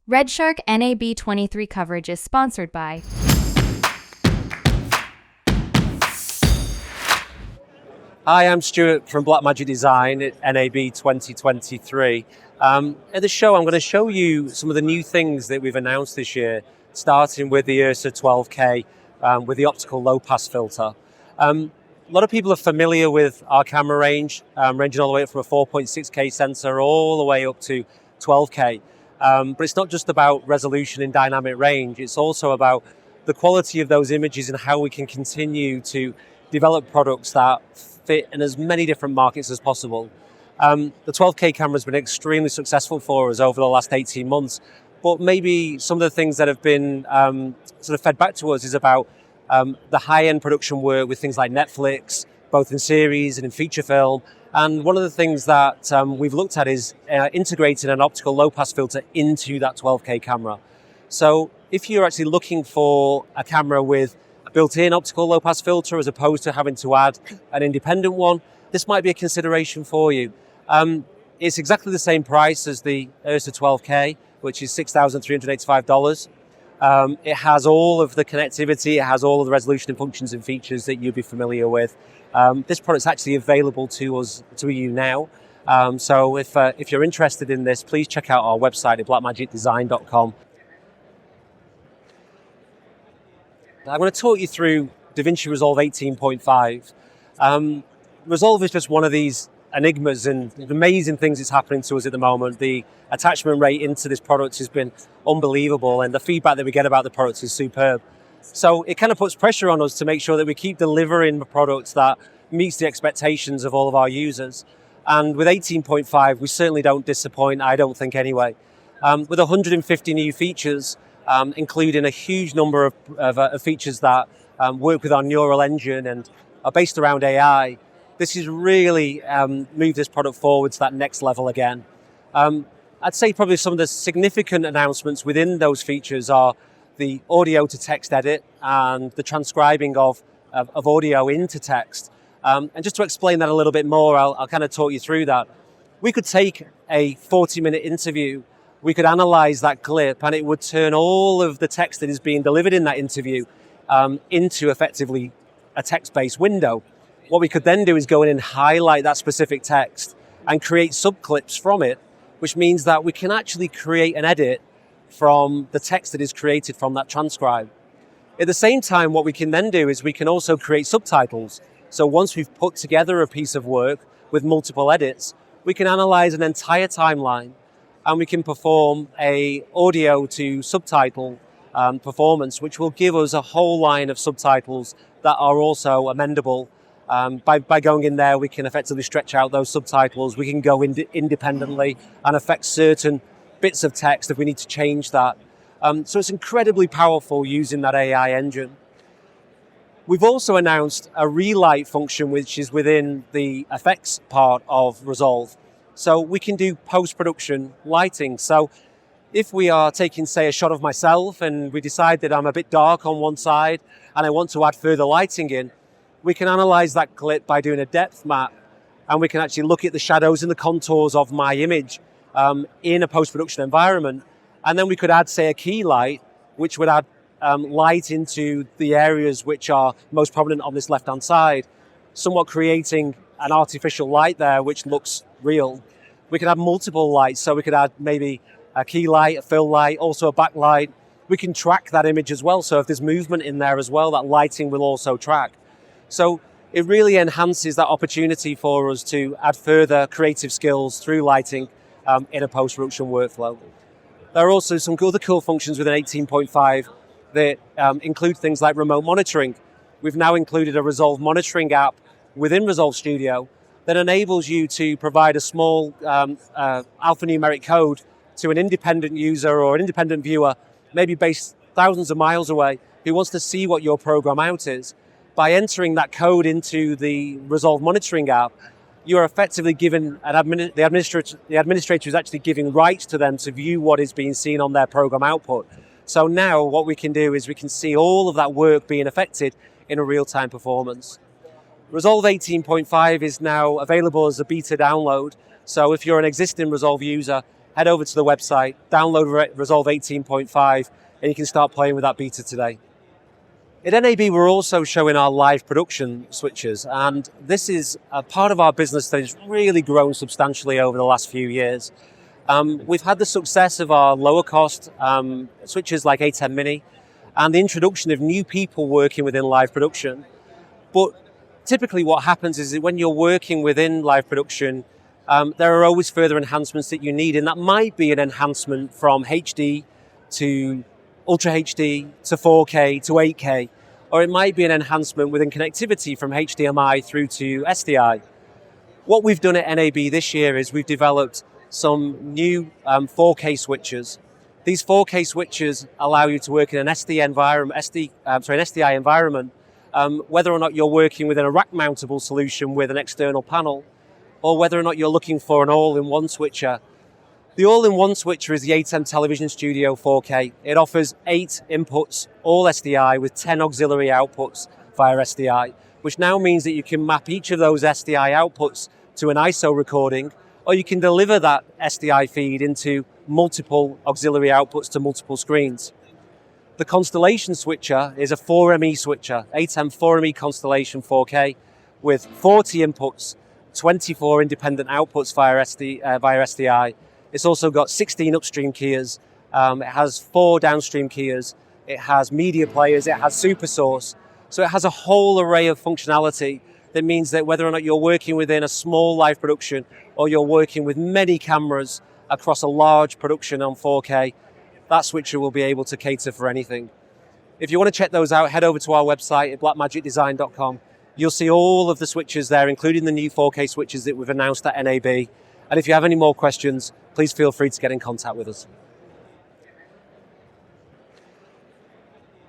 RedShark NAB 23 coverage is sponsored by Hi, I'm Stuart from Blackmagic Design at NAB 2023. At the show, I'm going to show you some of the new things that we've announced this year, starting with the URSA 12K with the optical low-pass filter. A lot of people are familiar with our camera range, ranging all the way up from a 4.6K sensor all the way up to 12K. But it's not just about resolution and dynamic range, it's also about the quality of those images and how we can continue to develop products that fit in as many different markets as possible. The 12K camera has been extremely successful for us over the last 18 months, but maybe some of the things that have been sort of fed back to us is about the high-end production work with things like Netflix, both in series and in feature film. And one of the things that we've looked at is integrating an optical low-pass filter into that 12K camera. So if you're actually looking for a camera with a built-in optical low-pass filter as opposed to having to add an independent one, this might be a consideration for you. It's exactly the same price as the URSA 12K, which is $6,385. It has all of the connectivity, it has all of the resolution and functions and features that you'd be familiar with. This product's actually available to you now. So if you're interested in this, please check out our website at blackmagicdesign.com. I'm going to talk you through DaVinci Resolve 18.5. Resolve is just one of these enigmas and amazing things that's happening to us at the moment. The attachment rate into this product has been unbelievable, and the feedback that we get about the product is superb. So it kind of puts pressure on us to make sure that we keep delivering products that meets the expectations of all of our users. And with 18.5, we certainly don't disappoint, I don't think anyway. With 150 new features, including a huge number of features that work with our neural engine and are based around AI, this has really moved this product forward to that next level again. I'd say probably some of the significant announcements within those features are the audio to text edit and the transcribing of audio into text. And just to explain that a little bit more, I'll kind of talk you through that. We could take a 40-minute interview, we could analyze that clip, and it would turn all of the text that is being delivered in that interview into effectively a text-based window. What we could then do is go in and highlight that specific text and create subclips from it, which means that we can actually create an edit from the text that is created from that transcribe. At the same time, what we can then do is we can also create subtitles. So once we've put together a piece of work with multiple edits, we can analyze an entire timeline and we can perform a audio to subtitle performance, which will give us a whole line of subtitles that are also amendable. By going in there, we can effectively stretch out those subtitles. We can go independently and affect certain bits of text if we need to change that. So it's incredibly powerful using that AI engine. We've also announced a relight function, which is within the effects part of Resolve. So we can do post-production lighting. So if we are taking, say, a shot of myself and we decide that I'm a bit dark on one side and I want to add further lighting in, we can analyze that clip by doing a depth map, and we can actually look at the shadows and the contours of my image in a post-production environment. And then we could add, say, a key light, which would add light into the areas which are most prominent on this left-hand side, somewhat creating an artificial light there, which looks real. We could have multiple lights, so we could add maybe a key light, a fill light, also a backlight. We can track that image as well, so if there's movement in there as well, that lighting will also track. So it really enhances that opportunity for us to add further creative skills through lighting in a post-production workflow. There are also some other cool functions within 18.5 that include things like remote monitoring. We've now included a Resolve monitoring app within Resolve Studio that enables you to provide a small alphanumeric code to an independent user or an independent viewer, maybe based thousands of miles away, who wants to see what your program out is. By entering that code into the Resolve monitoring app, you are effectively given the administrator is actually giving rights to them to view what is being seen on their program output. So now what we can do is we can see all of that work being affected in a real-time performance. Resolve 18.5 is now available as a beta download. So if you're an existing Resolve user head over to the website, download Resolve 18.5, and you can start playing with that beta today. At NAB, we're also showing our live production switches, and this is a part of our business that has really grown substantially over the last few years. We've had the success of our lower cost switches like ATEM Mini, and the introduction of new people working within live production. But typically what happens is that when you're working within live production, there are always further enhancements that you need, and that might be an enhancement from HD to Ultra HD to 4K to 8K, or it might be an enhancement within connectivity from HDMI through to SDI. What we've done at NAB this year is we've developed some new 4K switches. These 4K switches allow you to work in an SDI environment, whether or not you're working within a rack-mountable solution with an external panel, or whether or not you're looking for an all-in-one switcher. The all-in-one switcher is the ATEM Television Studio 4K. It offers 8 inputs, all SDI, with 10 auxiliary outputs via SDI, which now means that you can map each of those SDI outputs to an ISO recording, or you can deliver that SDI feed into multiple auxiliary outputs to multiple screens. The Constellation switcher is a 4ME switcher, ATEM 4ME Constellation 4K, with 40 inputs, 24 independent outputs via SDI. It's also got 16 upstream keyers, it has 4 downstream keyers, it has media players, it has super source. So it has a whole array of functionality that means that whether or not you're working within a small live production or you're working with many cameras across a large production on 4K, that switcher will be able to cater for anything. If you want to check those out, head over to our website at blackmagicdesign.com. You'll see all of the switches there, including the new 4K switches that we've announced at NAB. And if you have any more questions, please feel free to get in contact with us.